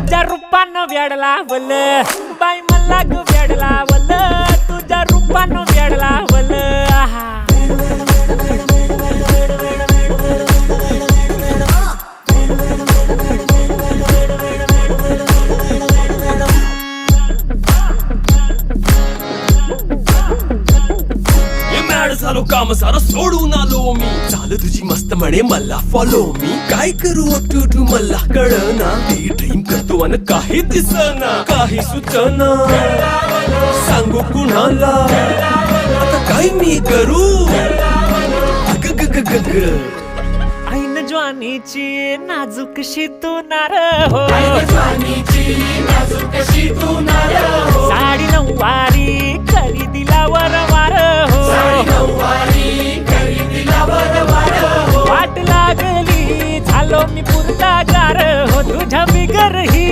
तुझ्या रूपानं वेडला वल बाई मला ग वेडला वल तुझ्या रूपानं वेडला वल झालो काम सारा सोडून आलो मी झालं तुझी मस्त म्हणे मला फॉलो मी काय करू टू मला कळना ते ड्रीम करतो आणि काही दिसना काही सुचना सांगू कुणाला आता काय मी करू ऐन ज्वानीची नाजूकशी तू नार हो साडी नऊवारी खरेदीला वरवार हो वाट लागली झालो मी पुरता गार हो तुझ्या बिगर ही